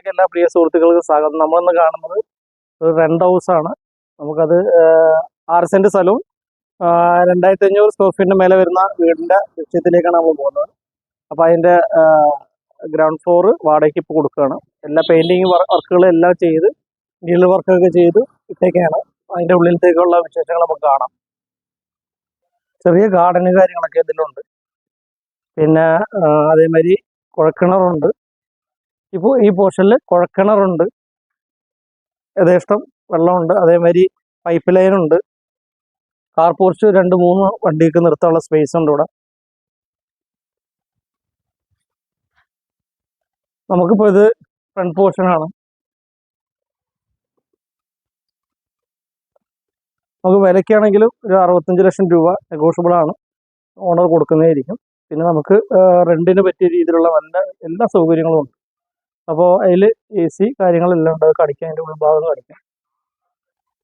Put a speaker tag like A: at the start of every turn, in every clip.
A: വീഡിയോയിലേക്ക് എല്ലാ പ്രിയ സുഹൃത്തുക്കൾക്കും സ്വാഗതം. നമ്മളിന്ന് കാണുന്നത് ഒരു റെന്റ് ഹൗസാണ്. നമുക്കത് 6 സെന്റ് സ്ഥലവും 2500 സ്ക്വയർ ഫീറ്റിന് മേലെ വരുന്ന വീടിന്റെ ലക്ഷ്യത്തിലേക്കാണ് നമ്മൾ പോകുന്നത്. അപ്പോൾ അതിന്റെ ഗ്രൗണ്ട് ഫ്ലോർ വാടകയ്ക്ക് ഇപ്പോൾ കൊടുക്കുകയാണ്. എല്ലാ പെയിന്റിങ് വർക്കുകളും എല്ലാം ചെയ്ത് ഡീൽ വർക്കൊക്കെ ചെയ്ത് ഇട്ടേക്കാണ്. അതിന്റെ ഉള്ളിലത്തേക്കുള്ള വിശേഷങ്ങൾ നമുക്ക് കാണാം. ചെറിയ ഗാർഡന് കാര്യങ്ങളൊക്കെ ഇതിലുണ്ട്. പിന്നെ അതേമാതിരി കുഴൽക്കിണറുണ്ട്. ഇപ്പോൾ ഈ പോർഷനിൽ കുഴൽക്കിണറുണ്ട്, യഥേഷ്ടം വെള്ളമുണ്ട്. അതേമാതിരി പൈപ്പ് ലൈനുണ്ട്. കാർ പോർച്ച് 2-3 വണ്ടിക്ക് നിർത്താനുള്ള സ്പേസ് ഉണ്ട് ഇവിടെ. നമുക്കിപ്പോൾ ഇത് ഫ്രണ്ട് പോർഷനാണ്. നമുക്ക് വിലയ്ക്കാണെങ്കിലും ഒരു 65 ലക്ഷം രൂപ നെഗോഷ്യബിൾ ആണ്, ഓണർ കൊടുക്കുന്നതായിരിക്കും. പിന്നെ നമുക്ക് റെന്റിന് പറ്റിയ രീതിയിലുള്ള എല്ലാ സൗകര്യങ്ങളും ഉണ്ട്. അപ്പോൾ അതിൽ AC കാര്യങ്ങളെല്ലാം ഉണ്ട്. കാണിക്കാം, അതിൻ്റെ ഉൾഭാഗം കാണിക്കാം.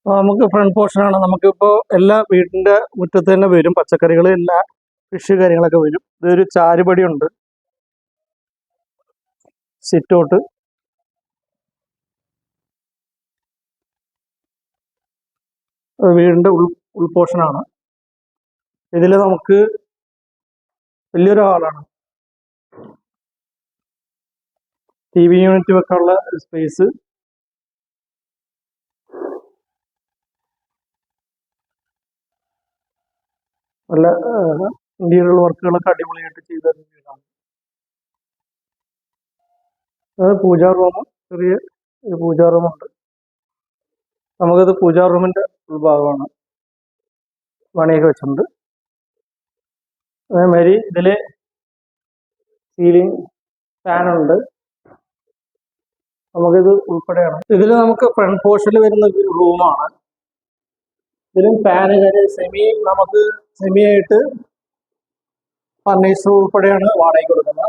A: നമുക്ക് ഫ്രണ്ട് പോർഷനാണ്. നമുക്കിപ്പോൾ എല്ലാ വീടിൻ്റെ മുറ്റത്ത് തന്നെ വരും പച്ചക്കറികൾ, എല്ലാ ഫിഷ് കാര്യങ്ങളൊക്കെ വരും. ഇതൊരു ചാരുപടി ഉണ്ട്, സിറ്റ് ഔട്ട്. വീടിൻ്റെ ഉൾപോർഷനാണ്. ഇതിൽ നമുക്ക് വലിയൊരു ഹാളാണ്. TV യൂണിറ്റ് വെക്കാനുള്ള സ്പേസ്. നല്ല ഇന്റീരിയർ വർക്കുകളൊക്കെ അടിപൊളിയായിട്ട് ചെയ്ത വീടാണ്. അത് പൂജാ റൂം, ചെറിയ ഒരു പൂജാ റൂമുണ്ട്. നമുക്കത് പൂജാ റൂമിന്റെ ഉൾഭാഗമാണ്, പണിയൊക്കെ വെച്ചിട്ടുണ്ട്. അതേമാതിരി ഇതില് സീലിംഗ് ഫാനുണ്ട്. നമുക്കിത് ഉൾപ്പെടെയാണ്. ഇതിൽ നമുക്ക് ഫ്രണ്ട് പോർഷനിൽ വരുന്ന റൂമാണ്. ഇതിലും ഫാന് നമുക്ക് സെമി ആയിട്ട് ഫർണിച്ചർ ഉൾപ്പെടെയാണ് വാടകയ്ക്ക് കൊടുക്കുന്നത്.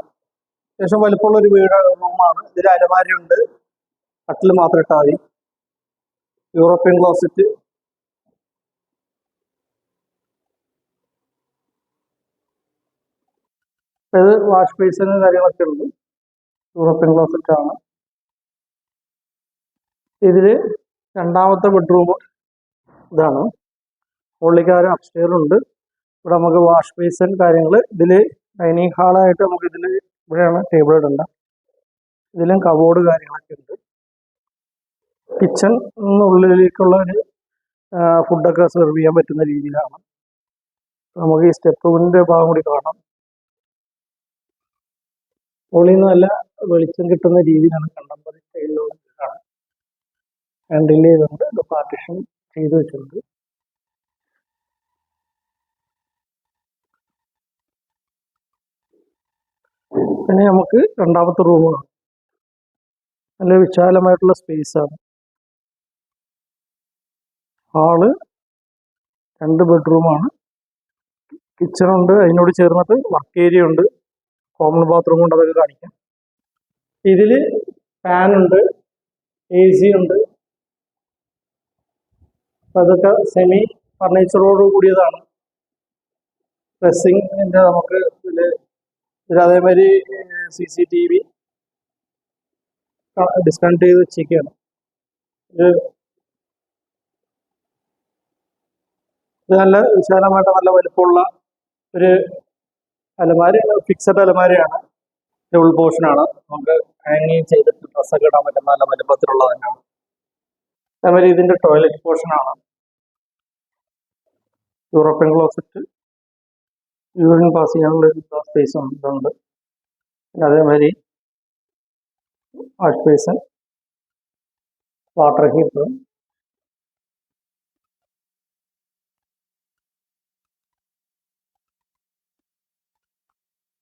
A: അത്യാവശ്യം വലുപ്പമുള്ള ഒരു റൂമാണ്. ഇതിൽ അലമാരയുണ്ട്, കട്ടിൽ മാത്രം ഇട്ടാൽ മതി. European closet. ഇത് വാഷ് ബേസിന് കാര്യങ്ങളൊക്കെ ഉണ്ട്. യൂറോപ്യൻ ക്ലോസറ്റ് ആണ്. ഇതില് രണ്ടാമത്തെ ബെഡ്റൂം ഇതാണ്. മുകളിലേക്കാരും അപ്സ്റ്റെയർ ഉണ്ട്. ഇവിടെ നമുക്ക് വാഷ് ബേസിൻ കാര്യങ്ങൾ. ഇതില് ഡൈനിങ് ഹാളായിട്ട് നമുക്ക് ഇവിടെയാണ് ടേബിൾ ഇടണ്ട. ഇതിലും കബോർഡ് കാര്യങ്ങളൊക്കെ ഉണ്ട്. കിച്ചൺ ഉള്ളിലേക്കുള്ള ഒരു ഫുഡൊക്കെ സെർവ് ചെയ്യാൻ പറ്റുന്ന രീതിയിലാണ്. നമുക്ക് ഈ സ്റ്റെപ്പിന്റെ ഭാഗം കൂടി കാണാം. മുകളിൽ നിന്ന് നല്ല വെളിച്ചം കിട്ടുന്ന രീതിയിലാണ് കണ്ടംപററി സ്റ്റൈലിലുള്ള വീടാണ്. ഹാൻഡിൽ ചെയ്തുകൊണ്ട് പാർട്ടീഷൻ ചെയ്ത് വെച്ചിട്ടുണ്ട്. പിന്നെ നമുക്ക് രണ്ടാമത്തെ റൂമാണ്. നല്ല വിശാലമായിട്ടുള്ള സ്പേസാണ്. ഹാള്, 2 ബെഡ്റൂമാണ്. കിച്ചണുണ്ട്, അതിനോട് ചേർന്നിട്ട് വർക്ക് ഏരിയ ഉണ്ട്, കോമൺ ബാത്റൂം ഉണ്ട്. അതൊക്കെ കാണിക്കാം. ഇതില് ഫാനുണ്ട്, AC ഉണ്ട്. അതൊക്കെ സെമി ഫർണിച്ചറോട് കൂടിയതാണ്. ഡ്രസ്സിങ്ങിന്റെ നമുക്ക് ഇതില് അതേമാതിരി CCTV ഡിസ്കണക്ട് ചെയ്ത് വെച്ചേക്കാണ്. ഇത് നല്ല വിശാലമായിട്ട് നല്ല വലുപ്പമുള്ള ഒരു അലമാരയാണ്, ഫിക്സഡ് അലമാരയാണ്. ഇത് ഉൾ പോർഷനാണ്. നമുക്ക് ഹാങ്ങിങ് ചെയ്തിട്ട് ഡ്രസ്സൊക്കെ ഇടാൻ പറ്റുന്ന നല്ല വലുപ്പത്തിലുള്ള തന്നെയാണ്. അതേമാതിരി ഇതിന്റെ ടോയ്ലറ്റ് പോർഷനാണ്. യൂറോപ്യൻ ക്ലോസറ്റ്, യൂറിൻ പാസ് ചെയ്യാനുള്ള സ്പേസ് ഇതുണ്ട്. അതേമാതിരി വാഷ് ബേസിൻ, വാട്ടർ ഹീറ്റർ.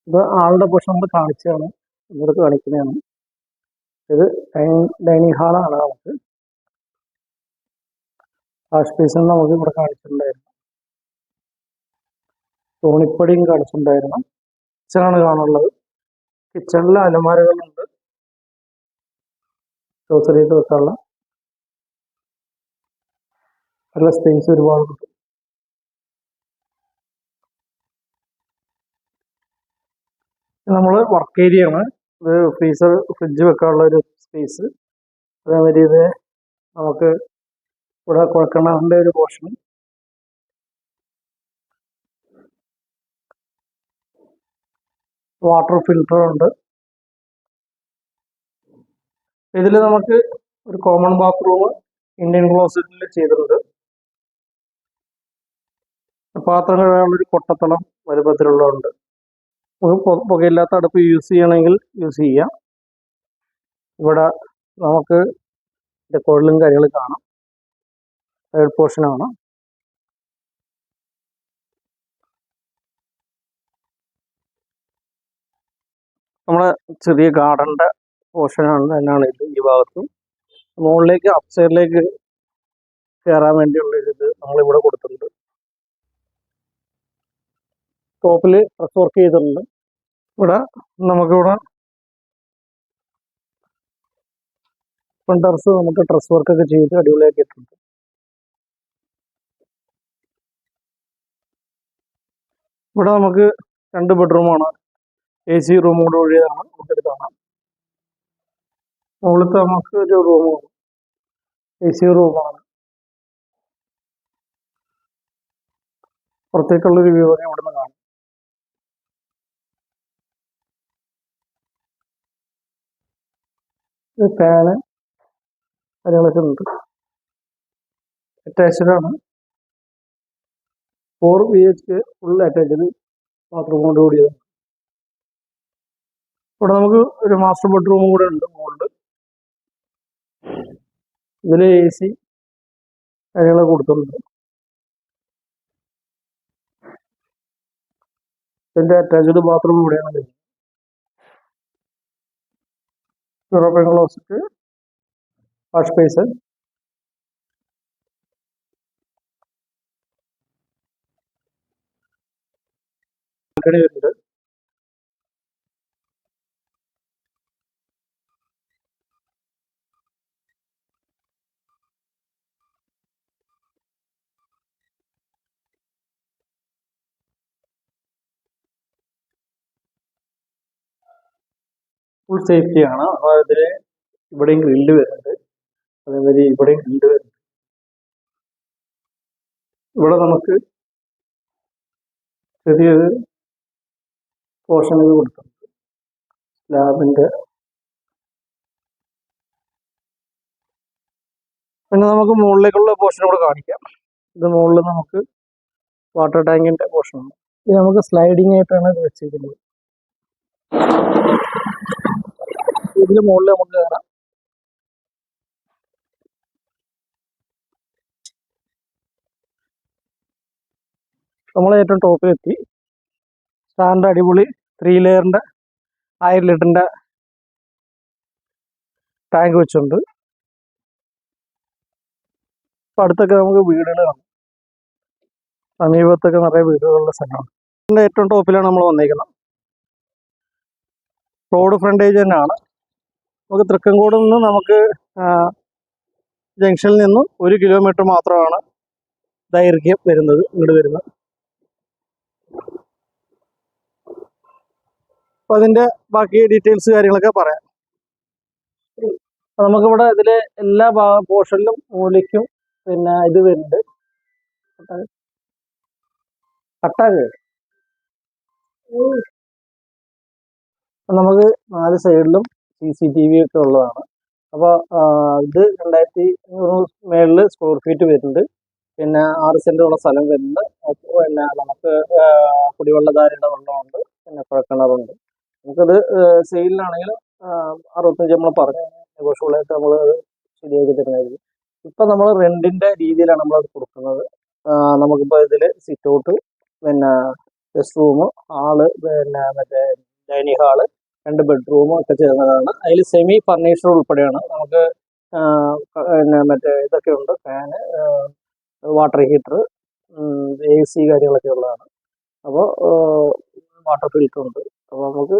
A: ഇത് ആളുടെ പോർഷൻ നമ്മൾ കാണിച്ചതാണ്, ഇവർക്ക് കാണിക്കുന്നതാണ്. ഇത് ഡൈനിങ് ഹാളാണ്. നമുക്ക് വാഷ് ബേസിൻ നമുക്ക് ഇവിടെ കാണിച്ചിട്ടുണ്ടായിരുന്നു, തോണിപ്പടിയും കാണിച്ചിട്ടുണ്ടായിരുന്നു. കിച്ചണാണ് കാണുള്ളത്. കിച്ചണിൽ അലമാരകളുണ്ട്, ഗ്രോസറിയൊക്കെ വെക്കാനുള്ള നല്ല സ്പേസ് ഒരുപാടുണ്ട്. നമ്മൾ വർക്ക് ഏരിയ ആണ്. ഇത് ഫ്രീസർ ഫ്രിഡ്ജ് വെക്കാനുള്ള ഒരു സ്പേസ്. അതേമാതിരി ഇത് നമുക്ക് ഇവിടെ കുഴക്കണതിൻ്റെ ഒരു പോർഷൻ. വാട്ടർ ഫിൽറ്റർ ഉണ്ട്. ഇതിൽ നമുക്ക് ഒരു കോമൺ ബാത്റൂം ഇന്ത്യൻ ക്ലോസറ്റിൽ ചെയ്തിട്ടുണ്ട്. പാത്രം കഴുകാനുള്ളൊരു കൊട്ടത്തളം വലുപ്പത്തിലുള്ളതുണ്ട്. പുകയില്ലാത്ത അടുപ്പ് യൂസ് ചെയ്യണമെങ്കിൽ യൂസ് ചെയ്യാം. ഇവിടെ നമുക്ക് കുഴലും കാര്യങ്ങളും കാണാം. തേർഡ് പോർഷനാണ്. നമ്മുടെ ചെറിയ ഗാർഡൻ്റെ പോർഷനാണ് തന്നെയാണ് ഇത്. ഈ ഭാഗത്തും മുകളിലേക്ക് അപ്സൈഡിലേക്ക് കയറാൻ വേണ്ടിയുള്ള ഇത് നമ്മളിവിടെ കൊടുത്തിട്ടുണ്ട്. ടോപ്പിൽ ഡ്രസ് വർക്ക് ചെയ്തിട്ടുണ്ട്. ഇവിടെ നമുക്കിവിടെ ടെറസ് നമുക്ക് ഡ്രസ് വർക്കൊക്കെ ചെയ്ത് അടിപൊളിയാക്കിയിട്ടുണ്ട്. ഇവിടെ നമുക്ക് 2 ബെഡ്റൂമാണ്. AC റൂമോട് കൂടിയതാണ്. നമുക്കിത് കാണാം. മുകളിലത്തെ നമുക്ക് ഒരു റൂമാണ്, AC റൂമാണ്. പുറത്തേക്കുള്ളൊരു വ്യൂ ഒക്കെ ഇവിടെ നിന്ന് കാണാം. ഫാന് കാര്യങ്ങളൊക്കെ ഉണ്ട്. അറ്റാച്ച്ഡാണ്. 4 BHK ഫുൾ അറ്റാച്ച്ഡ് ബാത്റൂമോട് കൂടിയതാണ്. ഇവിടെ നമുക്ക് ഒരു മാസ്റ്റർ ബെഡ്റൂം കൂടെ ഉണ്ട് മുകളിൽ. ഇതിൽ AC കാര്യങ്ങളൊക്കെ കൊടുത്തിട്ടുണ്ട്. ഇതിൻ്റെ അറ്റാച്ച്ഡ് ബാത്റൂം ഇവിടെയാണ്. European closet, wash basin. ഉണ്ട്. ഫുൾ സേഫ്റ്റിയാണ്. അപ്പോൾ അതിൽ ഇവിടെയും ഗ്രില്ല് വരുന്നുണ്ട്. അതേമാതിരി ഇവിടെയും ഗ്രില്ല് വരുന്നുണ്ട്. ഇവിടെ നമുക്ക് ചെറിയൊരു പോർഷനൊക്കെ കൊടുത്തിട്ടുണ്ട്. സ്ലാബിൻ്റെ. പിന്നെ നമുക്ക് മുകളിലേക്കുള്ള പോർഷൻ ഇവിടെ കാണിക്കാം. ഇത് മുകളിൽ നമുക്ക് വാട്ടർ ടാങ്കിൻ്റെ പോർഷനാണ്. ഇത് നമുക്ക് സ്ലൈഡിങ് ആയിട്ടാണ് ഇത് വെച്ചിരിക്കുന്നത്. ഇതിൽ മുകളിൽ നമുക്ക് കയറാം. നമ്മൾ ഏറ്റവും ടോപ്പിലെത്തി. സ്റ്റാൻഡ് അടിപൊളി 3 ലെയറിൻ്റെ 1000 ലിറ്ററിൻ്റെ ടാങ്ക് വെച്ചിട്ടുണ്ട്. അപ്പം അടുത്തൊക്കെ നമുക്ക് വീടുകൾ കാണാം. സമീപത്തൊക്കെ നിറയെ വീടുകളുള്ള സ്ഥലമാണ്. ഇതിൻ്റെ ഏറ്റവും ടോപ്പിലാണ് നമ്മൾ വന്നിരിക്കുന്നത്. റോഡ് ഫ്രണ്ടേജ് തന്നെയാണ്. നമുക്ക് തൃക്കങ്കോട് നിന്ന് നമുക്ക് ജംഗ്ഷനിൽ നിന്ന് 1 കിലോമീറ്റർ മാത്രമാണ് ദൈർഘ്യം വരുന്നത് ഇങ്ങോട്ട് വരുന്നത്. അപ്പോൾ അതിൻ്റെ ബാക്കി ഡീറ്റെയിൽസ് കാര്യങ്ങളൊക്കെ പറയാം. നമുക്കിവിടെ ഇതിൽ എല്ലാ പോർഷനിലും മൂലയ്ക്കും പിന്നെ ഇത് വരുന്നുണ്ട്. കട്ടാക് നമുക്ക് 4 സൈഡിലും CCTV ഒക്കെ ഉള്ളതാണ്. അപ്പോൾ ഇത് 2500 മേളിൽ സ്ക്വയർ ഫീറ്റ് വരുന്നുണ്ട്. പിന്നെ 6 സെൻറ്റോളം സ്ഥലം വരുന്നുണ്ട്. പിന്നെ നമുക്ക് കുടിവെള്ളധാരയുടെ വെള്ളമുണ്ട്. പിന്നെ കുഴൽക്കിണറുണ്ട്. നമുക്കത് സെയിലിനാണെങ്കിലും 65 നമ്മൾ പറഞ്ഞു നെഗോഷ്യബിളായിട്ട് നമ്മൾ ശരിയാക്കി തരുന്നതായിരിക്കും. ഇപ്പം നമ്മൾ റെൻറ്റിൻ്റെ രീതിയിലാണ് നമ്മളത് കൊടുക്കുന്നത്. നമുക്കിപ്പോൾ ഇതിൽ സിറ്റ് ഔട്ട്, പിന്നെ ഗസ്റ്റ് റൂം, ഹാള്, പിന്നെ മറ്റേ ഡൈനിങ് ഹാള്, 2 ബെഡ്റൂമും ഒക്കെ ചേർന്നതാണ്. അതിൽ സെമി ഫർണിച്ചർ ഉൾപ്പെടെയാണ്. നമുക്ക് പിന്നെ മറ്റേ ഇതൊക്കെ ഉണ്ട്, ഫാന്, വാട്ടർ ഹീറ്റർ, AC കാര്യങ്ങളൊക്കെ ഉള്ളതാണ്. അപ്പോൾ വാട്ടർ ഫിൽറ്റർ ഉണ്ട്. അപ്പോൾ നമുക്ക്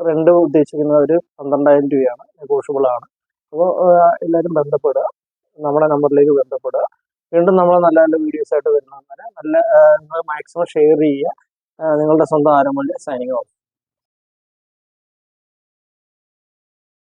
A: റെൻ്റ് ഉദ്ദേശിക്കുന്ന ഒരു 12,000 രൂപയാണ്. നെഗോഷ്യബിളാണ്. അപ്പോൾ എല്ലാവരും ബന്ധപ്പെടുക, നമ്മുടെ നമ്പറിലേക്ക് ബന്ധപ്പെടുക. വീണ്ടും നമ്മൾ നല്ല നല്ല വീഡിയോസായിട്ട് വരുന്നവരെ നല്ല നിങ്ങൾ മാക്സിമം ഷെയർ ചെയ്യുക. നിങ്ങളുടെ സ്വന്തം ആരോമൽ സൈനിങ് ഓഫ്.